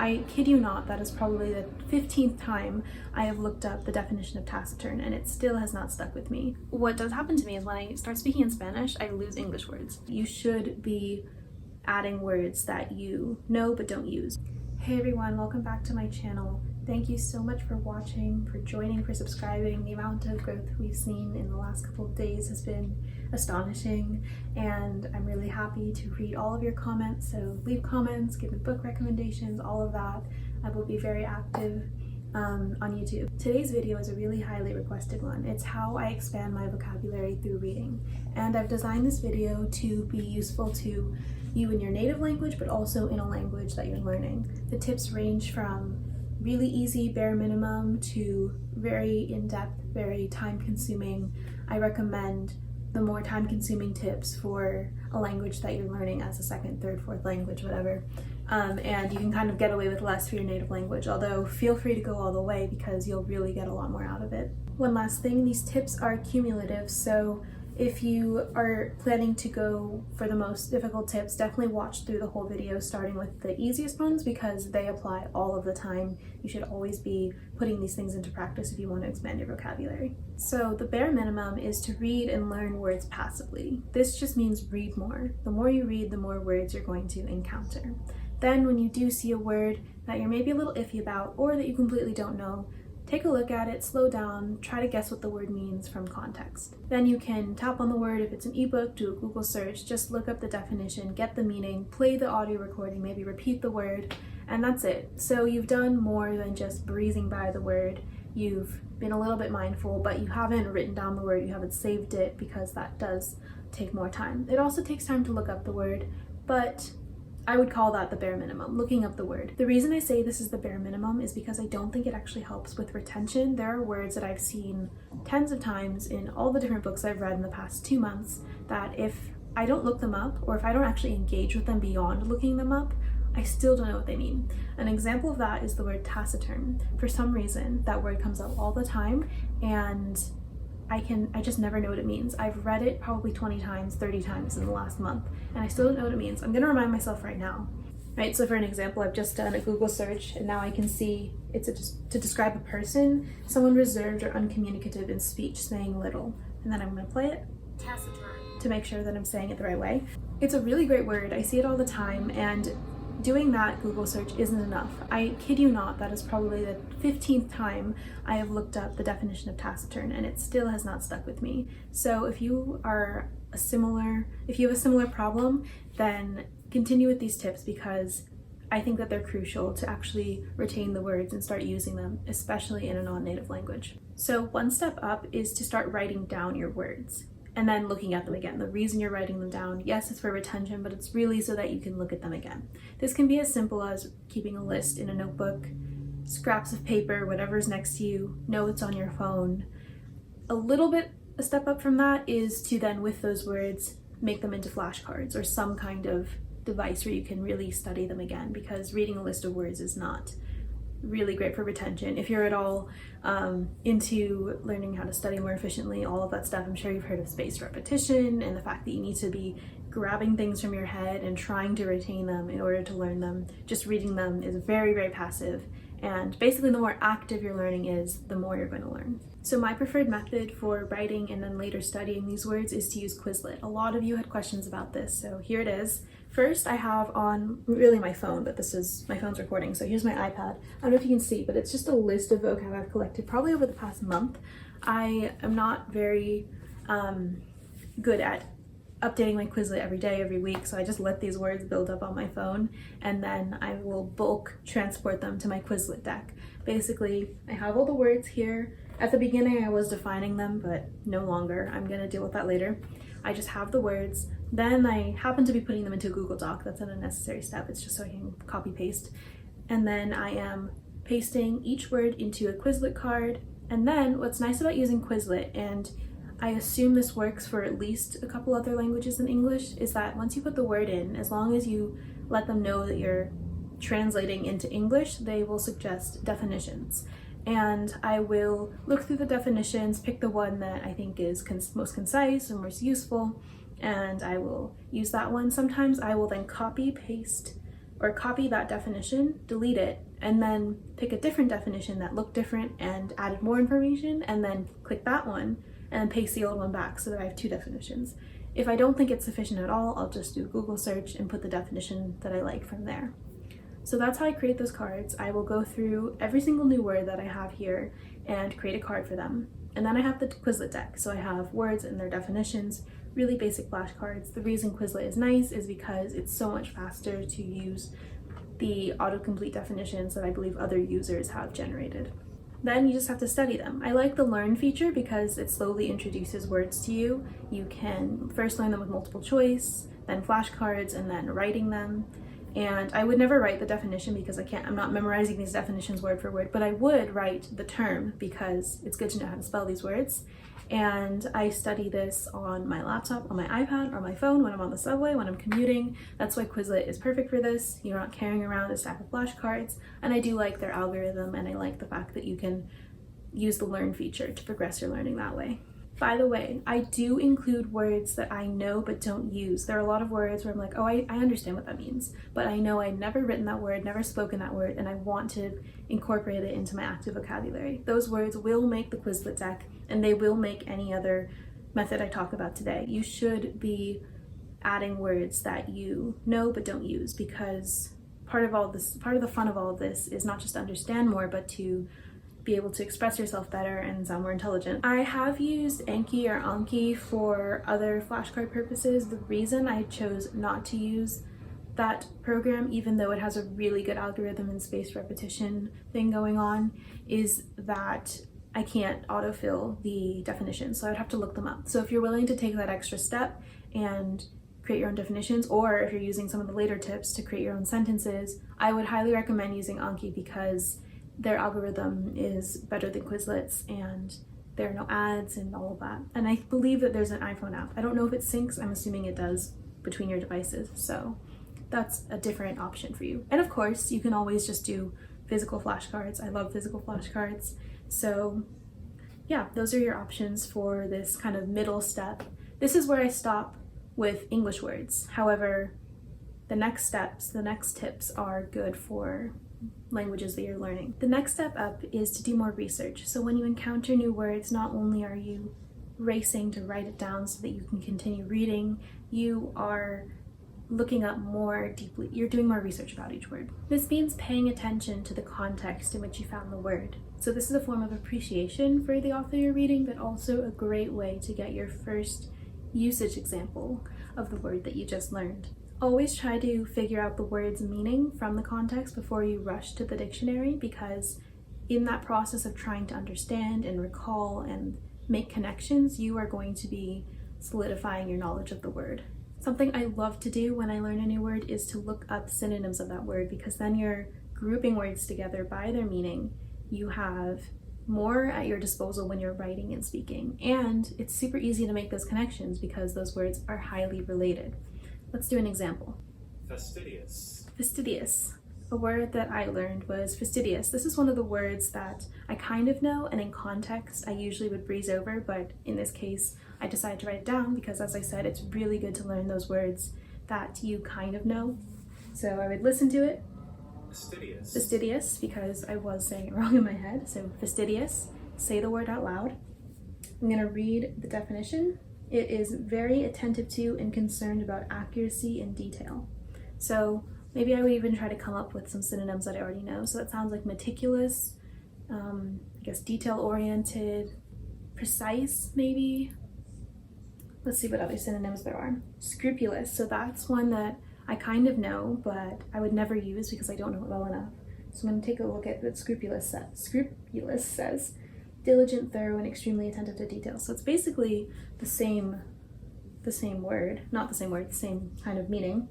I kid you not, that is probably the 15th time I have looked up the definition of taciturn and it still has not stuck with me. What does happen to me is when I start speaking in Spanish, I lose English words. You should be adding words that you know but don't use. Hey everyone, welcome back to my channel. Thank you so much for watching, for joining, for subscribing. The amount of growth we've seen in the last couple of days has been astonishing, and I'm really happy to read all of your comments. So leave comments, give me book recommendations, all of that. I will be very active on YouTube. Today's video is a really highly requested one. It's how I expand my vocabulary through reading. And I've designed this video to be useful to you in your native language, but also in a language that you're learning. The tips range from really easy, bare minimum, to very in-depth, very time-consuming. I recommend the more time-consuming tips for a language that you're learning as a second, third, fourth language, whatever. And you can kind of get away with less for your native language, although feel free to go all the way because you'll really get a lot more out of it. One last thing, these tips are cumulative, so if you are planning to go for the most difficult tips, definitely watch through the whole video, starting with the easiest ones because they apply all of the time. You should always be putting these things into practice if you want to expand your vocabulary. So the bare minimum is to read and learn words passively. This just means read more. The more you read, the more words you're going to encounter. Then when you do see a word that you're maybe a little iffy about or that you completely don't know, take a look at it, slow down, try to guess what the word means from context. Then you can tap on the word. If it's an ebook, do a Google search, just look up the definition, get the meaning, play the audio recording, maybe repeat the word, and that's it. So you've done more than just breezing by the word. You've been a little bit mindful, but you haven't written down the word, you haven't saved it because that does take more time. It also takes time to look up the word, but I would call that the bare minimum, looking up the word. The reason I say this is the bare minimum is because I don't think it actually helps with retention. There are words that I've seen tens of times in all the different books I've read in the past 2 months that if I don't look them up, or if I don't actually engage with them beyond looking them up, I still don't know what they mean. An example of that is the word taciturn. For some reason, that word comes up all the time, and I just never know what it means. I've read it probably 20 times, 30 times in the last month, and I still don't know what it means. I'm gonna remind myself right now. Right, so for an example, I've just done a Google search, and now I can see it's to describe a person, someone reserved or uncommunicative in speech, saying little. And then I'm gonna play it. Taciturn. To make sure that I'm saying it the right way. It's a really great word. I see it all the time, and doing that Google search isn't enough. I kid you not, that is probably the 15th time I have looked up the definition of taciturn and it still has not stuck with me. So if you have a similar problem, then continue with these tips because I think that they're crucial to actually retain the words and start using them, especially in a non-native language. So one step up is to start writing down your words and then looking at them again. The reason you're writing them down, yes, it's for retention, but it's really so that you can look at them again. This can be as simple as keeping a list in a notebook, scraps of paper, whatever's next to you, notes on your phone. A step up from that is to then, with those words, make them into flashcards or some kind of device where you can really study them again, because reading a list of words is not really great for retention. If you're at all into learning how to study more efficiently, all of that stuff, I'm sure you've heard of spaced repetition and the fact that you need to be grabbing things from your head and trying to retain them in order to learn them. Just reading them is very, very passive, and basically the more active your learning is, the more you're going to learn. So my preferred method for writing and then later studying these words is to use Quizlet. A lot of you had questions about this, so here it is. First, I have on really my phone, but my phone's recording, so here's my iPad. I don't know if you can see, but it's just a list of vocab I've collected probably over the past month. I am not very good at updating my Quizlet every day, every week, so I just let these words build up on my phone, and then I will bulk transport them to my Quizlet deck. Basically, I have all the words here. At the beginning, I was defining them, but no longer. I'm gonna deal with that later. I just have the words. Then I happen to be putting them into a Google Doc. That's an unnecessary step. It's just so I can copy paste. And then I am pasting each word into a Quizlet card. And then what's nice about using Quizlet, and I assume this works for at least a couple other languages than English, is that once you put the word in, as long as you let them know that you're translating into English, they will suggest definitions. And I will look through the definitions, pick the one that I think is most concise and most useful, and I will use that one. Sometimes I will then copy paste or copy that definition, delete it, and then pick a different definition that looked different and added more information, and then click that one and then paste the old one back so that I have two definitions. If I don't think it's sufficient at all, I'll just do a Google search and put the definition that I like from there. So that's how I create those cards. I will go through every single new word that I have here and create a card for them. And then I have the Quizlet deck. So I have words and their definitions, really basic flashcards. The reason Quizlet is nice is because it's so much faster to use the autocomplete definitions that I believe other users have generated. Then you just have to study them. I like the learn feature because it slowly introduces words to you. You can first learn them with multiple choice, then flashcards, and then writing them. And I would never write the definition because I'm not memorizing these definitions word for word, but I would write the term because it's good to know how to spell these words. And I study this on my laptop, on my iPad, or my phone when I'm on the subway, when I'm commuting. That's why Quizlet is perfect for this. You're not carrying around a stack of flashcards. And I do like their algorithm, and I like the fact that you can use the learn feature to progress your learning that way. By the way, I do include words that I know but don't use. There are a lot of words where I'm like, oh, I understand what that means, but I know I've never written that word, never spoken that word, and I want to incorporate it into my active vocabulary. Those words will make the Quizlet deck, and they will make any other method I talk about today. You should be adding words that you know but don't use, because part of the fun of all of this is not just to understand more, but to be able to express yourself better and sound more intelligent. I have used Anki or Anki for other flashcard purposes. The reason I chose not to use that program, even though it has a really good algorithm and spaced repetition thing going on, is that I can't autofill the definitions, so I would have to look them up. So if you're willing to take that extra step and create your own definitions, or if you're using some of the later tips to create your own sentences, I would highly recommend using Anki because their algorithm is better than Quizlet's, and there are no ads and all of that. And I believe that there's an iPhone app. I don't know if it syncs. I'm assuming it does between your devices. So that's a different option for you. And of course, you can always just do physical flashcards. I love physical flashcards. So yeah, those are your options for this kind of middle step. This is where I stop with English words. However, the next steps, the next tips are good for languages that you're learning. The next step up is to do more research. So when you encounter new words, not only are you racing to write it down so that you can continue reading, you are looking up more deeply. You're doing more research about each word. This means paying attention to the context in which you found the word. So this is a form of appreciation for the author you're reading, but also a great way to get your first usage example of the word that you just learned. Always try to figure out the word's meaning from the context before you rush to the dictionary, because in that process of trying to understand and recall and make connections, you are going to be solidifying your knowledge of the word. Something I love to do when I learn a new word is to look up synonyms of that word, because then you're grouping words together by their meaning. You have more at your disposal when you're writing and speaking, and it's super easy to make those connections because those words are highly related. Let's do an example. Fastidious. Fastidious. A word that I learned was fastidious. This is one of the words that I kind of know, and in context I usually would breeze over, but in this case I decided to write it down because, as I said, it's really good to learn those words that you kind of know. So I would listen to it. Fastidious. Fastidious, because I was saying it wrong in my head. So fastidious. Say the word out loud. I'm going to read the definition. It is very attentive to and concerned about accuracy and detail. So maybe I would even try to come up with some synonyms that I already know. So that sounds like meticulous, I guess detail-oriented, precise maybe. Let's see what other synonyms there are. Scrupulous, so that's one that I kind of know, but I would never use because I don't know it well enough. So I'm going to take a look at what scrupulous says. Scrupulous says diligent, thorough, and extremely attentive to details. So it's basically the same word, not the same word, the same kind of meaning.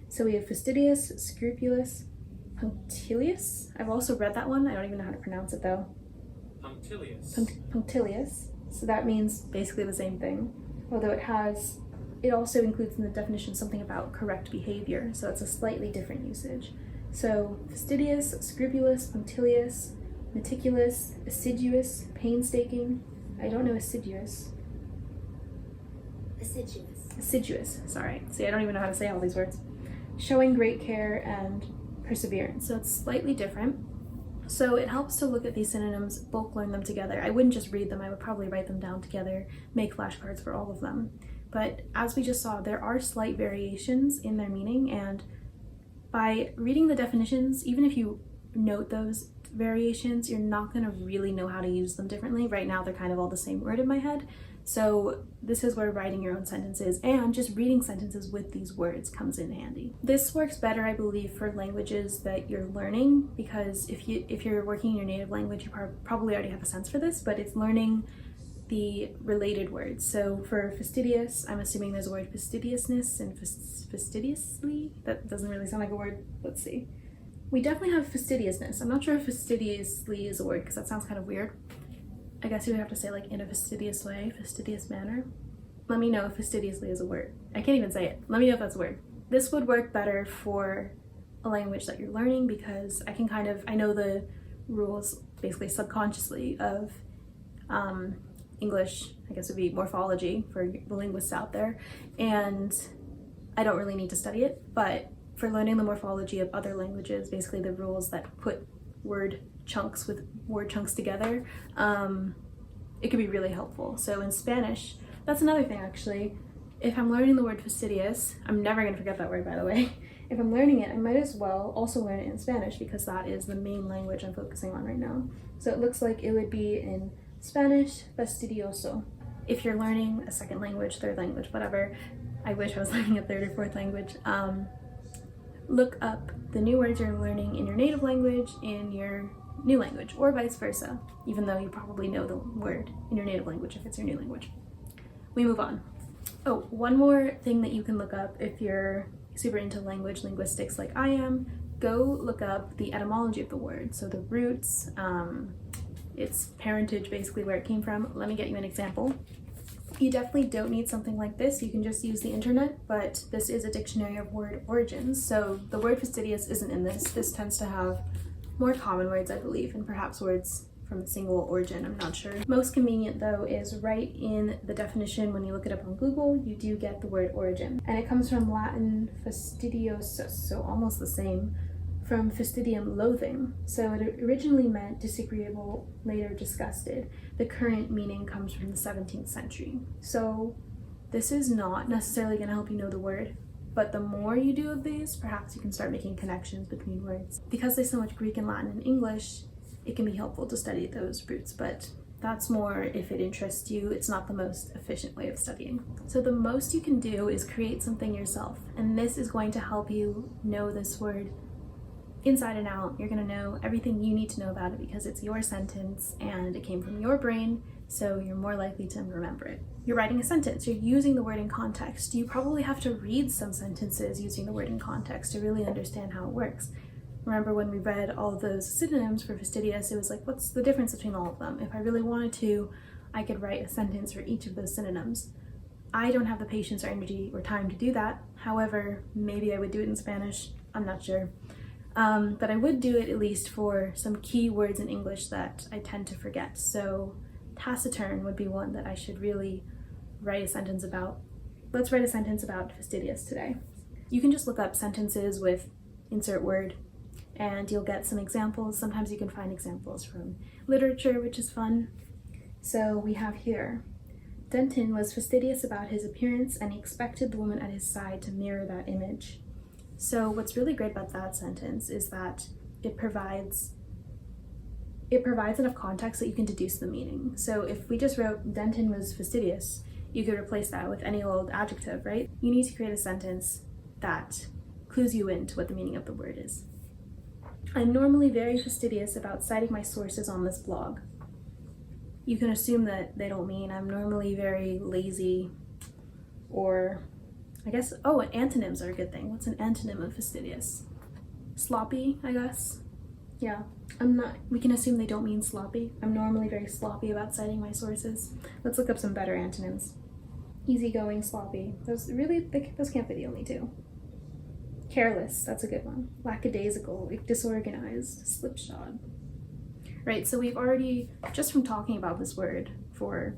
So we have fastidious, scrupulous, punctilious. I've also read that one. I don't even know how to pronounce it though. Punctilious. Punctilious. So that means basically the same thing, although it also includes in the definition something about correct behavior. So it's a slightly different usage. So fastidious, scrupulous, punctilious, meticulous, assiduous, painstaking. I don't know assiduous. Assiduous. Assiduous, sorry. See, I don't even know how to say all these words. Showing great care and perseverance. So it's slightly different. So it helps to look at these synonyms, bulk learn them together. I wouldn't just read them, I would probably write them down together, make flashcards for all of them. But as we just saw, there are slight variations in their meaning, and by reading the definitions, even if you note those variations, you're not going to really know how to use them differently. Right now they're kind of all the same word in my head. So this is where writing your own sentences and just reading sentences with these words comes in handy. This works better, I believe, for languages that you're learning, because if you're working in your native language, you probably already have a sense for this, but it's learning the related words. So for fastidious, I'm assuming there's a word fastidiousness and fastidiously. That doesn't really sound like a word. Let's see. We definitely have fastidiousness. I'm not sure if fastidiously is a word because that sounds kind of weird. I guess you would have to say like in a fastidious way, fastidious manner. Let me know if fastidiously is a word. I can't even say it. Let me know if that's a word. This would work better for a language that you're learning because I know the rules basically subconsciously of English, I guess would be morphology for the linguists out there, and I don't really need to study it, but for learning the morphology of other languages, basically the rules that put word chunks with word chunks together, it could be really helpful. So in Spanish, that's another thing actually. If I'm learning the word fastidious, I'm never going to forget that word, by the way. If I'm learning it, I might as well also learn it in Spanish because that is the main language I'm focusing on right now. So it looks like it would be in Spanish, fastidioso. If you're learning a second language, third language, whatever, I wish I was learning a third or fourth language, look up the new words you're learning in your native language in your new language, or vice versa, even though you probably know the word in your native language if it's your new language. We move on. Oh, one more thing that you can look up if you're super into language linguistics like I am, go look up the etymology of the word. So the roots, its parentage, basically where it came from. Let me get you an example. You definitely don't need something like this. You can just use the internet, but this is a dictionary of word origins. So the word fastidious isn't in this. This tends to have more common words, I believe, and perhaps words from a single origin, I'm not sure. Most convenient though is right in the definition when you look it up on Google, you do get the word origin. And it comes from Latin fastidiosus, so almost the same, from fastidium, loathing. So it originally meant disagreeable, later disgusted. The current meaning comes from the 17th century. So this is not necessarily going to help you know the word, but the more you do of these, perhaps you can start making connections between words. Because there's so much Greek and Latin and English, it can be helpful to study those roots, but that's more if it interests you. It's not the most efficient way of studying. So the most you can do is create something yourself, and this is going to help you know this word inside and out. You're going to know everything you need to know about it because it's your sentence and it came from your brain, so you're more likely to remember it. You're writing a sentence, you're using the word in context. You probably have to read some sentences using the word in context to really understand how it works. Remember when we read all of those synonyms for fastidious, it was like, what's the difference between all of them? If I really wanted to, I could write a sentence for each of those synonyms. I don't have the patience or energy or time to do that. However, maybe I would do it in Spanish, I'm not sure. But I would do it at least for some key words in English that I tend to forget. So taciturn would be one that I should really write a sentence about. Let's write a sentence about fastidious today. You can just look up sentences with insert word and you'll get some examples. Sometimes you can find examples from literature, which is fun. So we have here, Denton was fastidious about his appearance and he expected the woman at his side to mirror that image. So what's really great about that sentence is that it provides enough context that you can deduce the meaning. So if we just wrote Denton was fastidious, you could replace that with any old adjective, right? You need to create a sentence that clues you into what the meaning of the word is. I'm normally very fastidious about citing my sources on this blog. You can assume that they don't mean I'm normally very lazy, or I guess, oh, antonyms are a good thing. What's an antonym of fastidious? Sloppy, I guess. Yeah, we can assume they don't mean sloppy. I'm normally very sloppy about citing my sources. Let's look up some better antonyms. Easygoing, sloppy. Those can't be the only two. Careless, that's a good one. Lackadaisical, disorganized, slipshod. Right, so we've already, just from talking about this word for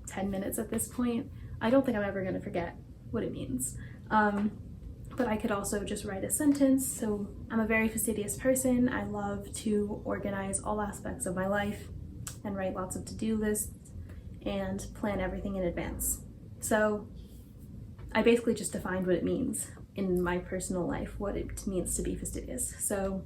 10 minutes at this point, I don't think I'm ever going to forget what it means. But but I could also just write a sentence. So I'm a very fastidious person. I love to organize all aspects of my life and write lots of to-do lists and plan everything in advance. So I basically just defined what it means in my personal life, what it means to be fastidious. So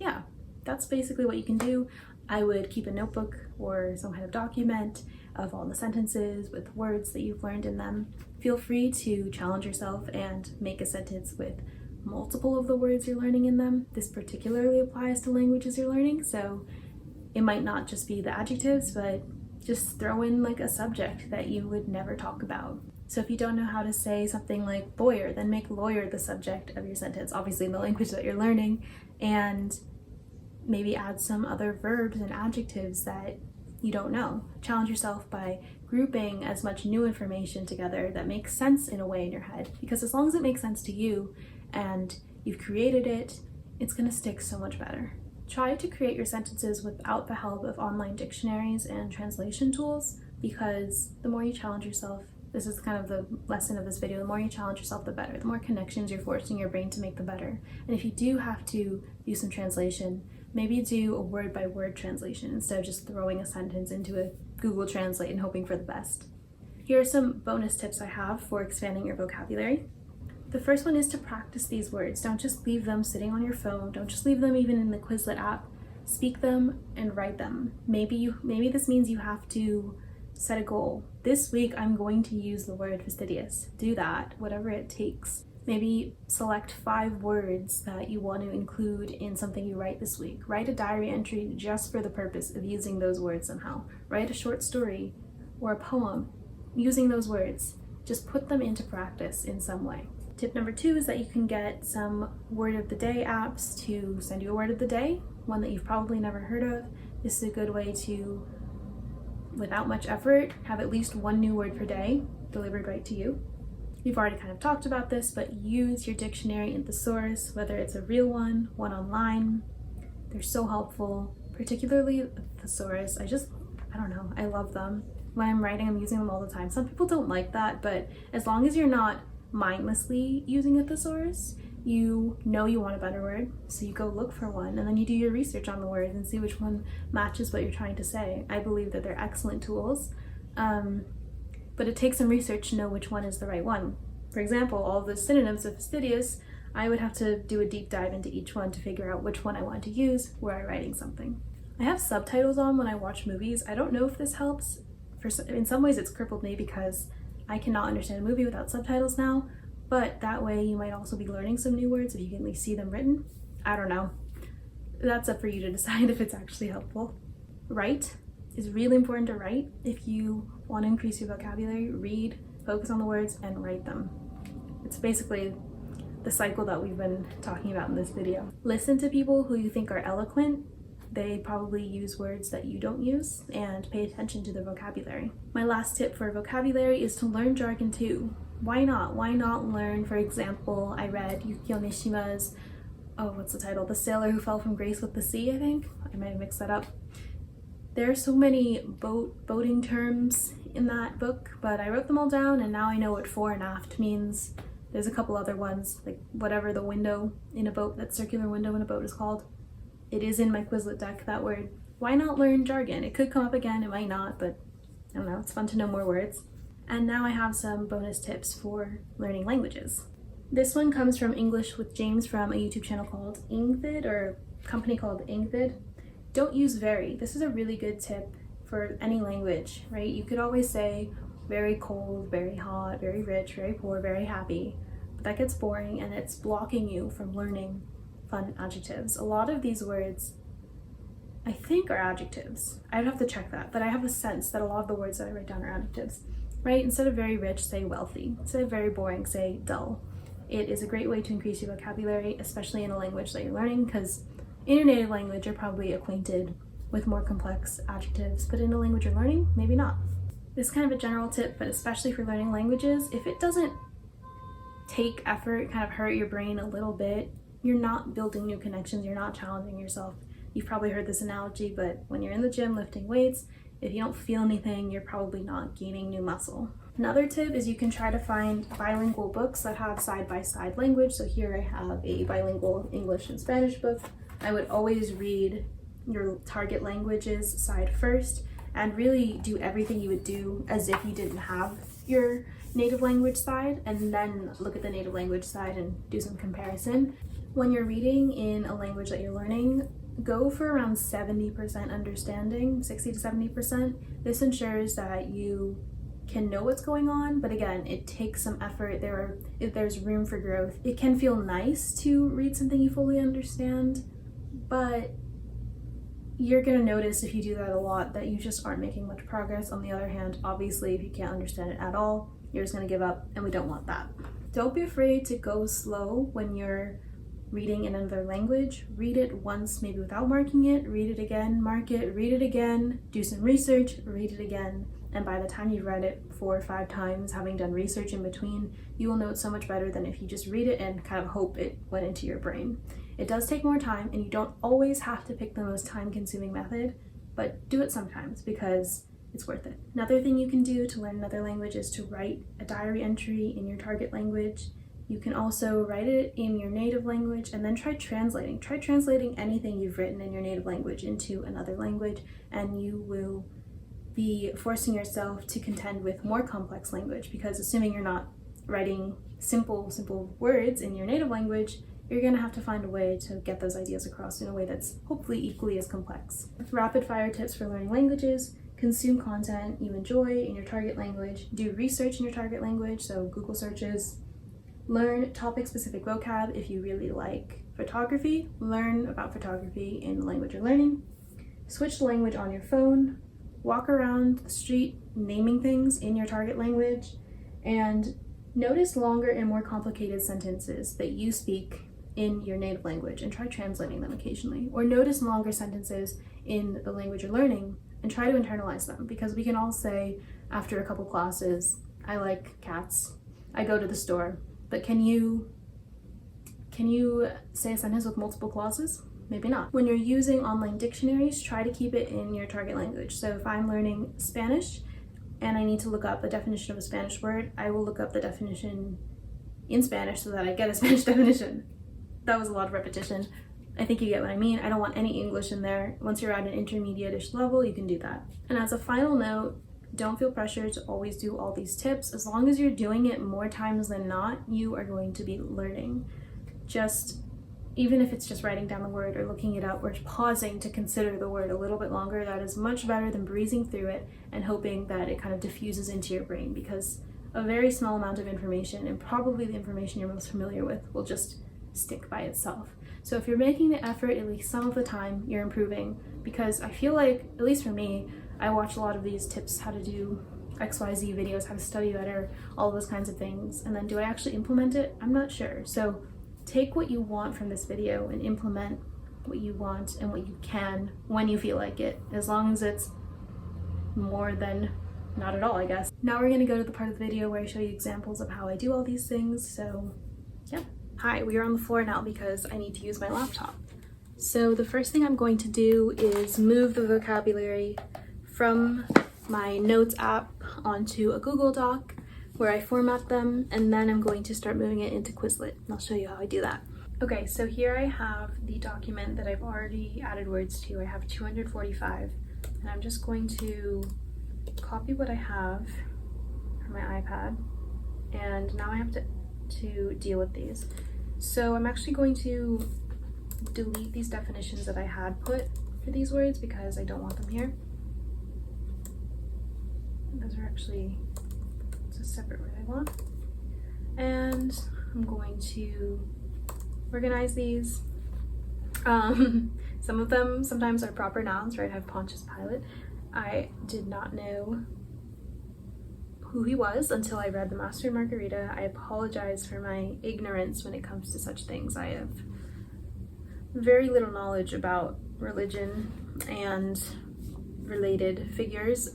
yeah, that's basically what you can do. I would keep a notebook or some kind of document of all the sentences with words that you've learned in them. Feel free to challenge yourself and make a sentence with multiple of the words you're learning in them. This particularly applies to languages you're learning, so it might not just be the adjectives, but just throw in like a subject that you would never talk about. So if you don't know how to say something like lawyer, then make lawyer the subject of your sentence, obviously in the language that you're learning, and maybe add some other verbs and adjectives that you don't know. Challenge yourself by grouping as much new information together that makes sense in a way in your head, because as long as it makes sense to you and you've created it, it's going to stick so much better. Try to create your sentences without the help of online dictionaries and translation tools, because the more you challenge yourself, this is kind of the lesson of this video, the more you challenge yourself, the better. The more connections you're forcing your brain to make, the better. And if you do have to do some translation, maybe do a word-by-word translation instead of just throwing a sentence into a Google Translate and hoping for the best. Here are some bonus tips I have for expanding your vocabulary. The first one is to practice these words. Don't just leave them sitting on your phone. Don't just leave them even in the Quizlet app. Speak them and write them. Maybe this means you have to set a goal. This week I'm going to use the word fastidious. Do that, whatever it takes. Maybe select 5 words that you want to include in something you write this week. Write a diary entry just for the purpose of using those words somehow. Write a short story or a poem using those words. Just put them into practice in some way. Tip number 2 is that you can get some word of the day apps to send you a word of the day, one that you've probably never heard of. This is a good way to, without much effort, have at least one new word per day delivered right to you. We've already kind of talked about this, but use your dictionary and thesaurus, whether it's a real one online. They're so helpful, particularly the thesaurus. I don't know, I love them. When I'm writing, I'm using them all the time. Some people don't like that, but as long as you're not mindlessly using a thesaurus, you know you want a better word, so you go look for one, and then you do your research on the word and see which one matches what you're trying to say. I believe that they're excellent tools. But it takes some research to know which one is the right one. For example, all the synonyms of fastidious, I would have to do a deep dive into each one to figure out which one I want to use were I writing something. I have subtitles on when I watch movies. I don't know if this helps. In some ways it's crippled me because I cannot understand a movie without subtitles now, but that way you might also be learning some new words if you can at least see them written. I don't know. That's up for you to decide if it's actually helpful. Write is really important to write. If you want to increase your vocabulary, read, focus on the words, and write them. It's basically the cycle that we've been talking about in this video. Listen to people who you think are eloquent. They probably use words that you don't use, and pay attention to their vocabulary. My last tip for vocabulary is to learn jargon too. Why not? Why not learn, for example, I read Yukio Mishima's, what's the title? The Sailor Who Fell from Grace with the Sea, I think? I might have mixed that up. There are so many boating terms in that book, but I wrote them all down and now I know what fore and aft means. There's a couple other ones, like whatever the window in a boat, that circular window in a boat is called. It is in my Quizlet deck, that word. Why not learn jargon? It could come up again, it might not, but I don't know, it's fun to know more words. And now I have some bonus tips for learning languages. This one comes from English with James from a YouTube channel called Ingvid, or a company called Ingvid. Don't use very. This is a really good tip for any language, right? You could always say very cold, very hot, very rich, very poor, very happy, but that gets boring and it's blocking you from learning fun adjectives. A lot of these words, I think, are adjectives. I'd have to check that, but I have a sense that a lot of the words that I write down are adjectives, right? Instead of very rich, say wealthy. Instead of very boring, say dull. It is a great way to increase your vocabulary, especially in a language that you're learning, because in your native language, you're probably acquainted with more complex adjectives, but in a language you're learning, maybe not. This is kind of a general tip, but especially for learning languages, if it doesn't take effort, kind of hurt your brain a little bit, you're not building new connections, you're not challenging yourself. You've probably heard this analogy, but when you're in the gym lifting weights, if you don't feel anything, you're probably not gaining new muscle. Another tip is you can try to find bilingual books that have side-by-side language. So here I have a bilingual English and Spanish book. I would always read your target languages side first and really do everything you would do as if you didn't have your native language side, and then look at the native language side and do some comparison. When you're reading in a language that you're learning, go for around 70% understanding, 60 to 70%. This ensures that you can know what's going on, but again, it takes some effort. If there's room for growth. It can feel nice to read something you fully understand, but you're gonna notice if you do that a lot that you just aren't making much progress. On the other hand, obviously, if you can't understand it at all, you're just gonna give up, and we don't want that. Don't be afraid to go slow when you're reading in another language. Read it once, maybe without marking it, read it again, mark it, read it again, do some research, read it again. And by the time you've read it 4 or 5 times, having done research in between, you will know it so much better than if you just read it and kind of hope it went into your brain. It does take more time, and you don't always have to pick the most time-consuming method, but do it sometimes because it's worth it. Another thing you can do to learn another language is to write a diary entry in your target language. You can also write it in your native language and then try translating. Try translating anything you've written in your native language into another language, and you will be forcing yourself to contend with more complex language, because assuming you're not writing simple words in your native language, you're gonna have to find a way to get those ideas across in a way that's hopefully equally as complex. Rapid fire tips for learning languages: consume content you enjoy in your target language, do research in your target language, so Google searches, learn topic-specific vocab. If you really like photography, learn about photography in the language you're learning, switch the language on your phone, walk around the street naming things in your target language, and notice longer and more complicated sentences that you speak in your native language and try translating them occasionally. Or notice longer sentences in the language you're learning and try to internalize them, because we can all say after a couple classes, I like cats, I go to the store, but can you say a sentence with multiple clauses? Maybe not. When you're using online dictionaries, try to keep it in your target language. So if I'm learning Spanish and I need to look up a definition of a Spanish word, I will look up the definition in Spanish so that I get a Spanish definition. That was a lot of repetition. I think you get what I mean. I don't want any English in there. Once you're at an intermediate-ish level, you can do that. And as a final note, don't feel pressured to always do all these tips. As long as you're doing it more times than not, you are going to be learning. Even if it's just writing down the word or looking it up or pausing to consider the word a little bit longer, that is much better than breezing through it and hoping that it kind of diffuses into your brain, because a very small amount of information, and probably the information you're most familiar with, will just stick by itself. So if you're making the effort at least some of the time, you're improving, because I feel like, at least for me, I watch a lot of these tips, how to do XYZ videos, how to study better, all those kinds of things, and then do I actually implement it? I'm not sure. So take what you want from this video and implement what you want and what you can when you feel like it, as long as it's more than not at all, I guess. Now we're gonna go to the part of the video where I show you examples of how I do all these things, so yeah. Hi, we are on the floor now because I need to use my laptop. So the first thing I'm going to do is move the vocabulary from my notes app onto a Google Doc where I format them, and then I'm going to start moving it into Quizlet, and I'll show you how I do that. Okay, so here I have the document that I've already added words to. I have 245, and I'm just going to copy what I have from my iPad, and now I have to deal with these. So I'm actually going to delete these definitions that I had put for these words because I don't want them here. Those are actually, it's a separate word I want. And I'm going to organize these. Some of them sometimes are proper nouns, right? I have Pontius Pilate. I did not know who he was until I read The Master and Margarita. I apologize for my ignorance when it comes to such things. I have very little knowledge about religion and related figures.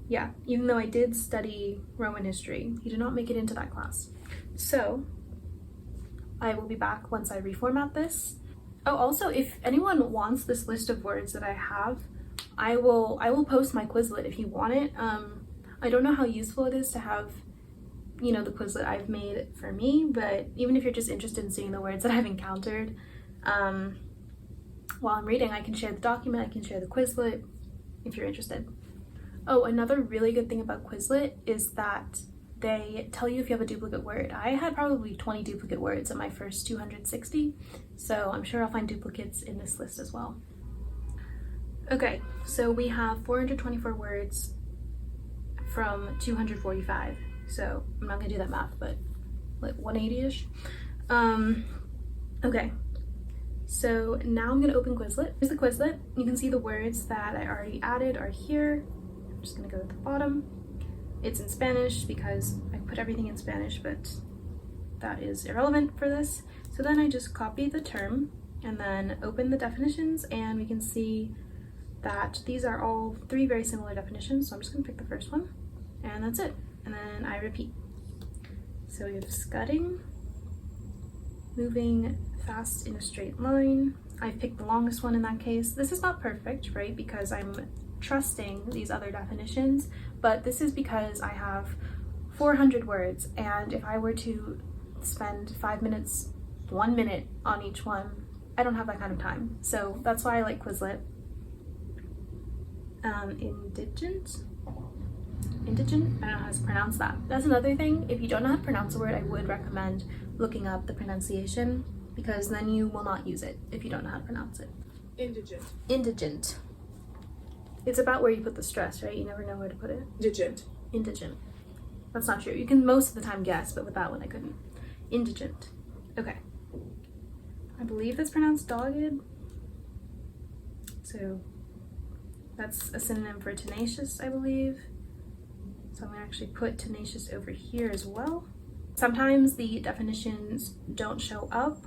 Yeah, even though I did study Roman history, he did not make it into that class. So I will be back once I reformat this. Oh, also, if anyone wants this list of words that I have, I will post my Quizlet if you want it. I don't know how useful it is to have, you know, the Quizlet I've made for me, but even if you're just interested in seeing the words that I've encountered while I'm reading, I can share the document, I can share the Quizlet if you're interested. Oh, another really good thing about Quizlet is that they tell you if you have a duplicate word. I had probably 20 duplicate words in my first 260, so I'm sure I'll find duplicates in this list as well. Okay, so we have 424 words from 245. So I'm not gonna do that math, but like 180-ish. Okay, so now I'm gonna open Quizlet. Here's the Quizlet. You can see the words that I already added are here. I'm just gonna go to the bottom. It's in Spanish because I put everything in Spanish, but that is irrelevant for this. So then I just copy the term and then open the definitions, and we can see that these are all three very similar definitions. So I'm just gonna pick the first one, and that's it. And then I repeat. So we have scudding, moving fast in a straight line. I've picked the longest one in that case. This is not perfect, right? Because I'm trusting these other definitions, but this is because I have 400 words, and if I were to spend 5 minutes, 1 minute on each one, I don't have that kind of time. So that's why I like Quizlet. Indigent, I don't know how to pronounce that. That's another thing. If you don't know how to pronounce a word, I would recommend looking up the pronunciation, because then you will not use it if you don't know how to pronounce it. Indigent. It's about where you put the stress, right? You never know where to put it. Indigent. That's not true. You can most of the time guess, but with that one I couldn't. Indigent. Okay. I believe that's pronounced dogged. So that's a synonym for tenacious, I believe. So I'm gonna actually put tenacious over here as well. Sometimes the definitions don't show up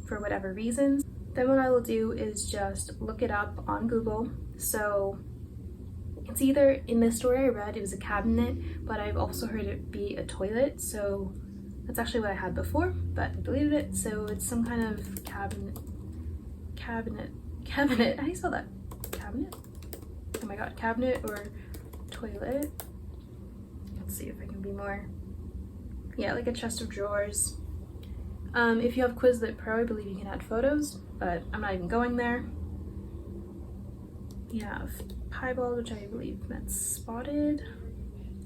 for whatever reasons. Then what I will do is just look it up on Google. So it's either, in the story I read, it was a cabinet, but I've also heard it be a toilet. So that's actually what I had before, but I deleted it. So it's some kind of cabinet. How do you spell that? Cabinet? Oh my god, cabinet or toilet. Let's see if I can be more. Yeah, like a chest of drawers. If you have Quizlet Pro, I believe you can add photos, but I'm not even going there. You have piebald, which I believe meant spotted.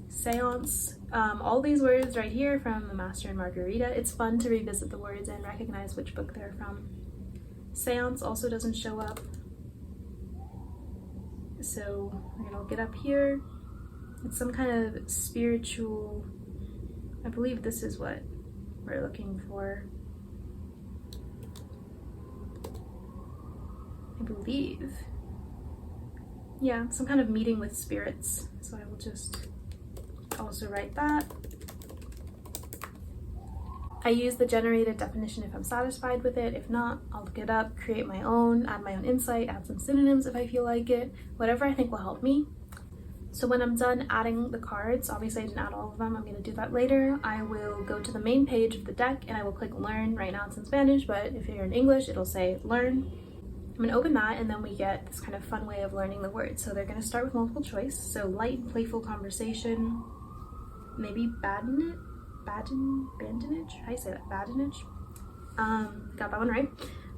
Seance. All these words right here from The Master and Margarita. It's fun to revisit the words and recognize which book they're from. Seance also doesn't show up. So we're gonna look it up here. It's some kind of spiritual, I believe this is what we're looking for. I believe. Yeah, some kind of meeting with spirits. So I will just also write that. I use the generated definition if I'm satisfied with it. If not, I'll look it up, create my own, add my own insight, add some synonyms if I feel like it. Whatever I think will help me. So when I'm done adding the cards, obviously I didn't add all of them, I'm going to do that later. I will go to the main page of the deck and I will click learn. Right now it's in Spanish, but if you're in English, it'll say learn. I'm going to open that, and then we get this kind of fun way of learning the words. So they're going to start with multiple choice. So light and playful conversation, maybe badinage? How do you say that? Badinage? Got that one right.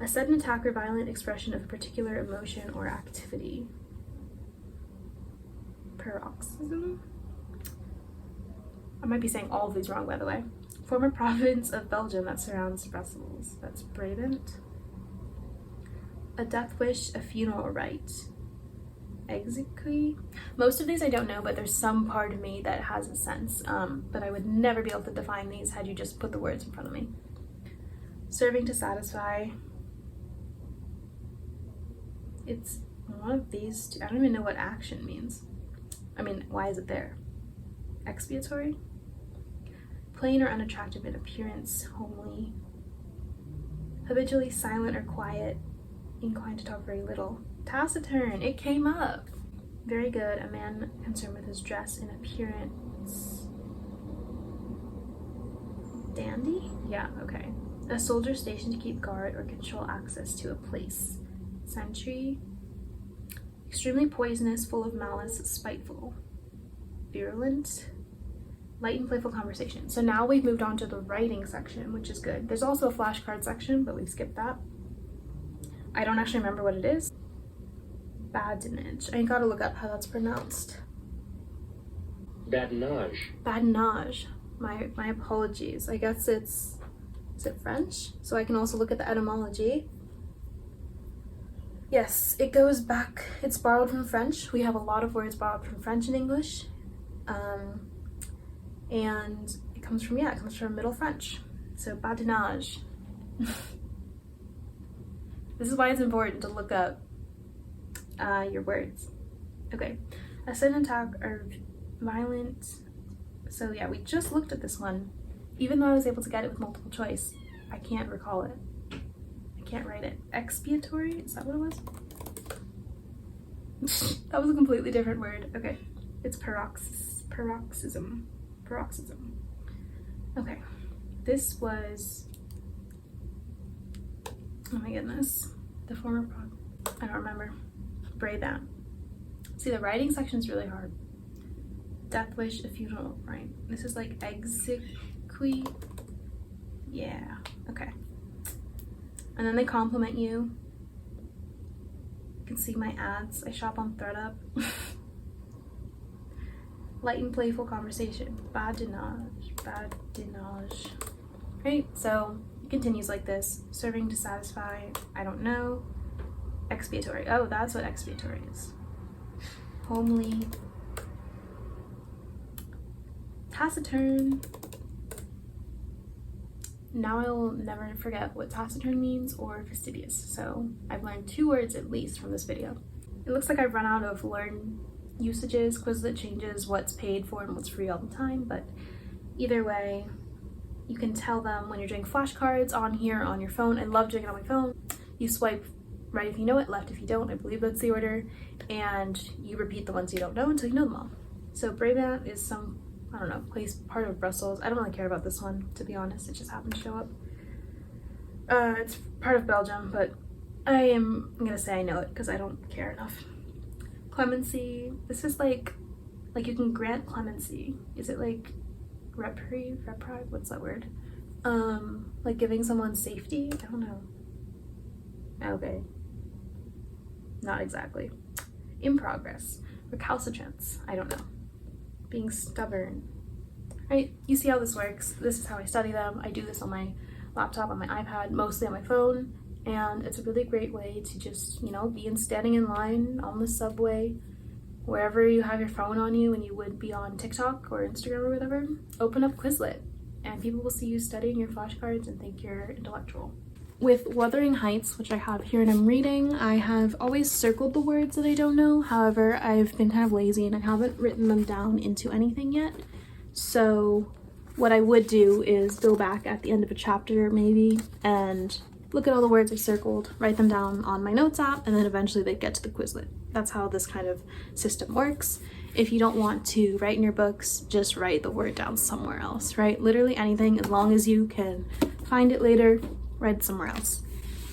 A sudden attack or violent expression of a particular emotion or activity. Paroxysm? I might be saying all of these wrong, by the way. Former province of Belgium that surrounds Brussels. That's Brabant. A death wish, a funeral rite. Exequy? Most of these I don't know, but there's some part of me that has a sense. But I would never be able to define these had you just put the words in front of me. Serving to satisfy. It's one of these two. I don't even know what action means. I mean, why is it there? Expiatory? Plain or unattractive in appearance, homely. Habitually silent or quiet, inclined to talk very little. Taciturn, it came up. Very good, a man concerned with his dress and appearance. Dandy? Yeah, okay. A soldier stationed to keep guard or control access to a place. Sentry. Extremely poisonous, full of malice, spiteful. virulent. Light and playful conversation. So now we've moved on to the writing section, which is good. There's also a flashcard section, but we've skipped that. I don't actually remember what it is. Badinage. I gotta look up how that's pronounced. Badinage. Badinage. My apologies. I guess is it French? So I can also look at the etymology. Yes, it goes back, it's borrowed from French. We have a lot of words borrowed from French and English. And it comes from Middle French. So badinage. This is why it's important to look up your words. Okay, a sudden attack or violent. So yeah, we just looked at this one. Even though I was able to get it with multiple choice, I can't recall it. I can't write it. Expiatory, is that what it was? That was a completely different word. Okay, it's paroxysm. Okay, this was, oh my goodness, the former I don't remember. Brabant. See, the writing section is really hard. Death wish, a funeral rite. This is like exequy. Yeah, okay. And then they compliment you. You can see my ads. I shop on ThreadUp. Light and playful conversation. Badinage. Right, so it continues like this. Serving to satisfy, I don't know. Expiatory. Oh, that's what expiatory is. Homely. Taciturn. Now I will never forget what taciturn means or fastidious. So I've learned 2 words at least from this video. It looks like I've run out of learn usages. Quizlet changes what's paid for and what's free all the time, but either way, you can tell them when you're doing flashcards on here on your phone. I love doing it on my phone. You swipe right if you know it, left if you don't. I believe that's the order. And you repeat the ones you don't know until you know them all. So Brabant is some, I don't know, place, part of Brussels. I don't really care about this one, to be honest. It just happened to show up. It's part of Belgium, but I'm gonna say I know it because I don't care enough. Clemency. This is like you can grant clemency. Is it like reprieve? What's that word? Like giving someone safety? I don't know. Okay. Not exactly. In progress. Recalcitrance. I don't know. Being stubborn. Right? You see how this works. This is how I study them. I do this on my laptop, on my iPad, mostly on my phone. And it's a really great way to just, standing in line on the subway, wherever you have your phone on you and you would be on TikTok or Instagram or whatever, open up Quizlet and people will see you studying your flashcards and think you're intellectual. With Wuthering Heights, which I have here and I'm reading, I have always circled the words that I don't know. However, I've been kind of lazy and I haven't written them down into anything yet. So what I would do is go back at the end of a chapter maybe and look at all the words I circled, write them down on my notes app, and then eventually they get to the Quizlet. That's how this kind of system works. If you don't want to write in your books, just write the word down somewhere else, right? Literally anything, as long as you can find it later, write it somewhere else.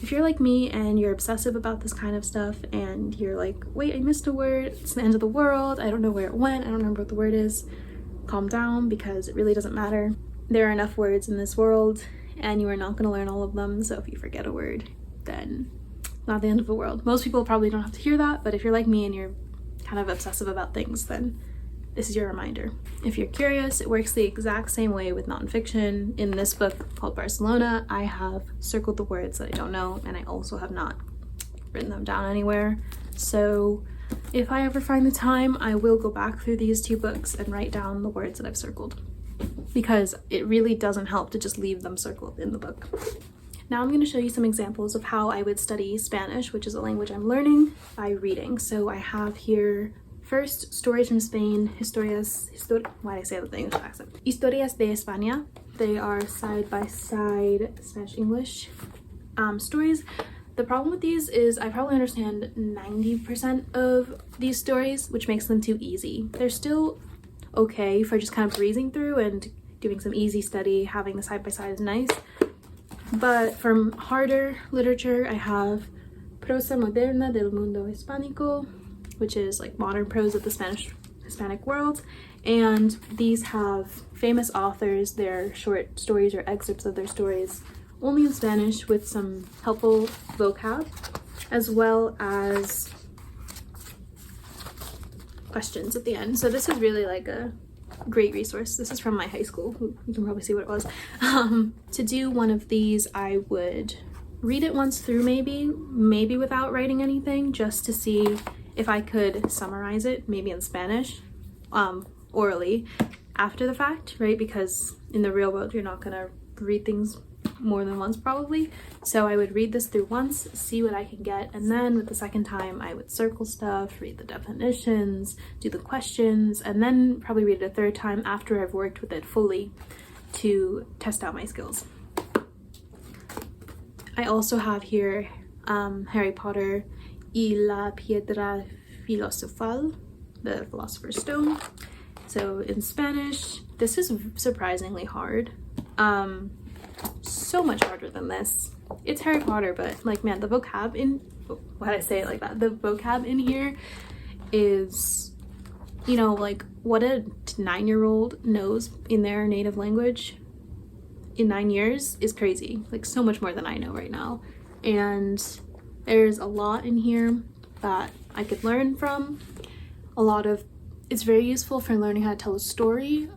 If you're like me and you're obsessive about this kind of stuff and you're like, wait, I missed a word, it's the end of the world, I don't know where it went, I don't remember what the word is, calm down because it really doesn't matter. There are enough words in this world and you are not going to learn all of them, so if you forget a word, then not the end of the world. Most people probably don't have to hear that, but if you're like me and you're kind of obsessive about things, then this is your reminder. If you're curious, it works the exact same way with nonfiction. In this book called Barcelona, I have circled the words that I don't know, and I also have not written them down anywhere. So if I ever find the time, I will go back through these 2 books and write down the words that I've circled, because it really doesn't help to just leave them circled in the book. Now I'm going to show you some examples of how I would study Spanish, which is a language I'm learning, by reading. So I have here first Stories from Spain, why did I say that with the English accent? Historias de España. They are side by side Spanish-English stories. The problem with these is I probably understand 90% of these stories, which makes them too easy. They're still okay for just kind of breezing through and doing some easy study. Having the side by side is nice. But from harder literature, I have Prosa Moderna del Mundo Hispánico, which is like modern prose of the Hispanic world, And these have famous authors, their short stories or excerpts of their stories, only in Spanish with some helpful vocab, as well as questions at the end. So this is really like a great resource. This is from my high school. You can probably see what it was. To do one of these, I would read it once through, maybe without writing anything, just to see if I could summarize it, maybe in Spanish, orally, after the fact, right? Because in the real world, you're not gonna read things more than once probably. So I would read this through once, see what I can get, and then with the second time I would circle stuff, read the definitions, do the questions, and then probably read it a third time after I've worked with it fully to test out my skills. I also have here Harry Potter y la piedra filosofal, the Philosopher's Stone. So in Spanish, this is surprisingly hard. So much harder than this. It's Harry Potter, but like, man, the vocab in, why'd I say it like that? The vocab in here is, you know, like what a 9-year-old knows in their native language in 9 years is crazy. Like so much more than I know right now. And there's a lot in here that I could learn from. It's very useful for learning how to tell a story,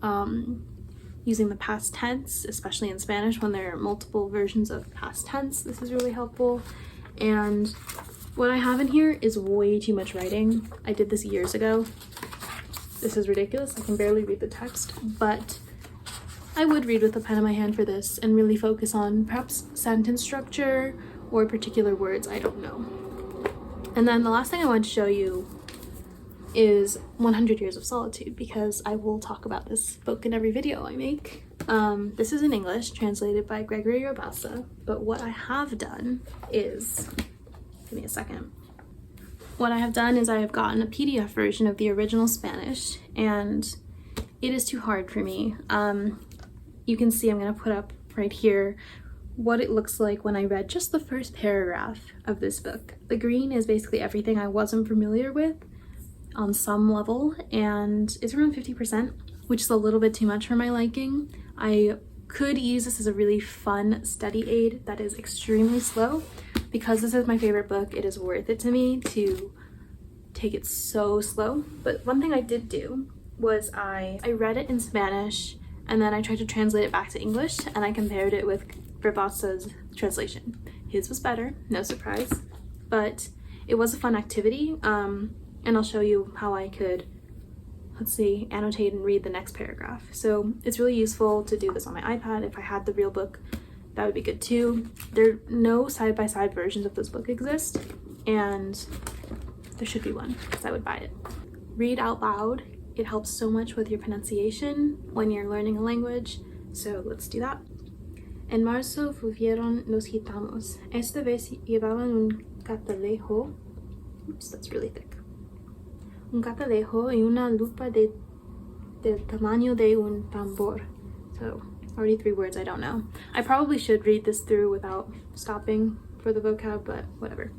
using the past tense, especially in Spanish when there are multiple versions of past tense. This is really helpful. And what I have in here is way too much writing. I did this years ago. This is ridiculous. I can barely read the text, but I would read with a pen in my hand for this and really focus on perhaps sentence structure or particular words I don't know. And then the last thing I want to show you is 100 Years of Solitude, because I will talk about this book in every video I make. This is in English, translated by Gregory Rabassa, but what I have done is, give me a second. What I have done is I have gotten a PDF version of the original Spanish, and it is too hard for me. You can see I'm gonna put up right here what it looks like when I read just the first paragraph of this book. The green is basically everything I wasn't familiar with on some level, and it's around 50%, which is a little bit too much for my liking. I could use this as a really fun study aid that is extremely slow. Because this is my favorite book, it is worth it to me to take it so slow. But one thing I did do was I read it in Spanish, and then I tried to translate it back to English, and I compared it with Rabassa's translation. His was better, no surprise, but it was a fun activity. And I'll show you how I could, let's see, annotate and read the next paragraph. So it's really useful to do this on my iPad. If I had the real book, that would be good too. No side-by-side versions of this book exist, and there should be one, because I would buy it. Read out loud. It helps so much with your pronunciation when you're learning a language, so let's do that. En marzo volvieron los gitanos. Esta vez llevaban un catalejo. Oops, that's really thick. Un catalejo y una lupa del tamaño de un tambor. So, already 3 words I don't know. I probably should read this through without stopping for the vocab, but whatever.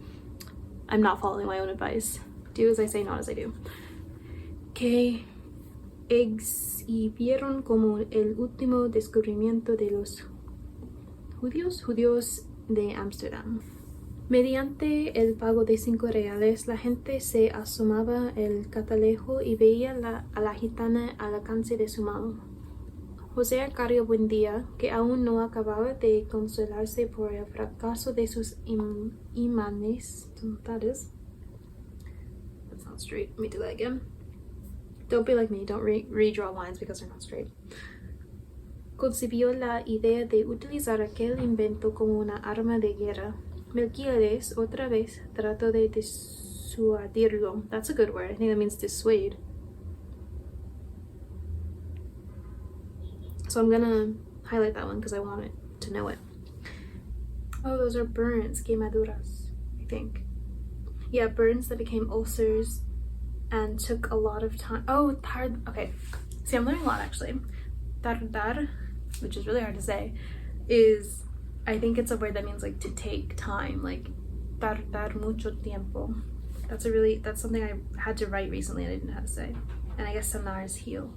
I'm not following my own advice. Do as I say, not as I do. Que exhibieron como el último descubrimiento de los judíos de Ámsterdam. Mediante el pago de 5 reales, la gente se asomaba el catalejo y veía a la gitana al alcance de su mano. José Arcadio Buendía, que aún no acababa de consolarse por el fracaso de sus imanes. That's not straight. Let me do that again. Don't be like me. Don't redraw lines because they're not straight. Concibió la idea de utilizar aquel invento como una arma de guerra. Melquiades otra vez trató de disuadirlo. That's a good word. I think that means dissuade. So I'm gonna highlight that one because I want it to know it. Oh, those are burns, quemaduras, I think. Yeah, burns that became ulcers and took a lot of time. Oh, hard. Okay. See, I'm learning a lot actually. Tardar, which is really hard to say, is, I think it's a word that means like to take time, like tardar mucho tiempo. That's something I had to write recently and I didn't know how to say. And I guess sanar is heal.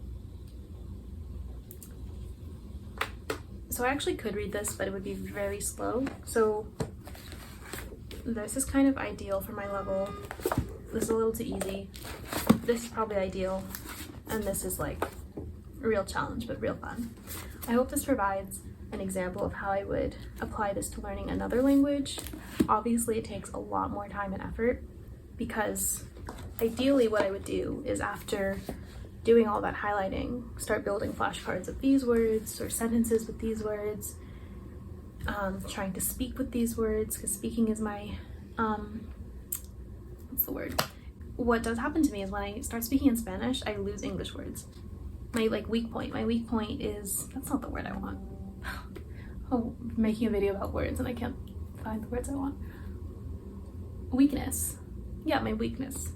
So I actually could read this, but it would be very slow. So this is kind of ideal for my level. This is a little too easy. This is probably ideal. And this is like a real challenge, but real fun. I hope this provides an example of how I would apply this to learning another language. Obviously, it takes a lot more time and effort because ideally what I would do is after doing all that highlighting, start building flashcards of these words or sentences with these words, trying to speak with these words because speaking is my, what's the word? What does happen to me is when I start speaking in Spanish, I lose English words. My weak point is, that's not the word I want. Oh, I'm making a video about words and I can't find the words I want. Weakness. Yeah, my weakness.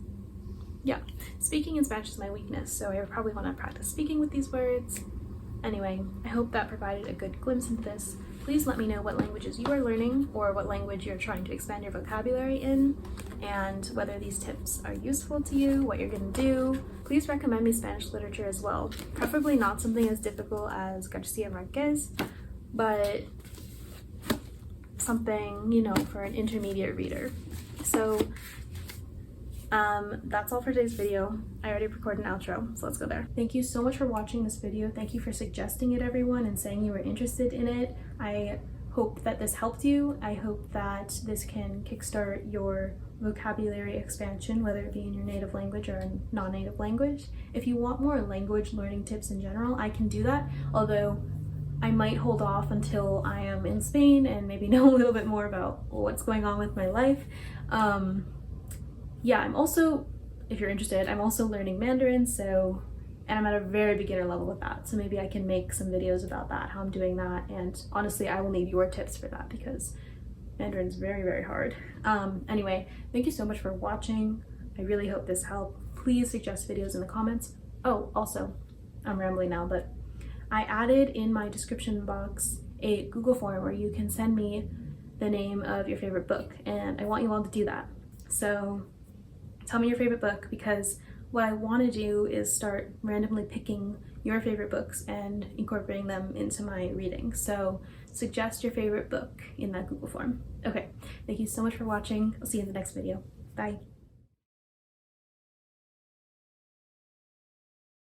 Yeah, speaking in Spanish is my weakness, so I probably want to practice speaking with these words. Anyway, I hope that provided a good glimpse into this. Please let me know what languages you are learning or what language you're trying to expand your vocabulary in, and whether these tips are useful to you, what you're going to do. Please recommend me Spanish literature as well, preferably not something as difficult as Garcia Marquez, but something, you know, for an intermediate reader. So that's all for today's video. I already recorded an outro, so let's go there. Thank you so much for watching this video. Thank you for suggesting it, everyone, and saying you were interested in it. I hope that this helped you. I hope that this can kickstart your vocabulary expansion, whether it be in your native language or a non-native language. If you want more language learning tips in general, I can do that, although I might hold off until I am in Spain and maybe know a little bit more about what's going on with my life. Yeah, I'm also, if you're interested, I'm also learning Mandarin, and I'm at a very beginner level with that, so maybe I can make some videos about that, how I'm doing that, and honestly, I will need your tips for that because Mandarin is very, very hard. Anyway, thank you so much for watching. I really hope this helped. Please suggest videos in the comments. Oh, also, I'm rambling now, but I added in my description box a Google form where you can send me the name of your favorite book, and I want you all to do that. So tell me your favorite book, because what I want to do is start randomly picking your favorite books and incorporating them into my reading. So suggest your favorite book in that Google form. Okay, thank you so much for watching. I'll see you in the next video. Bye.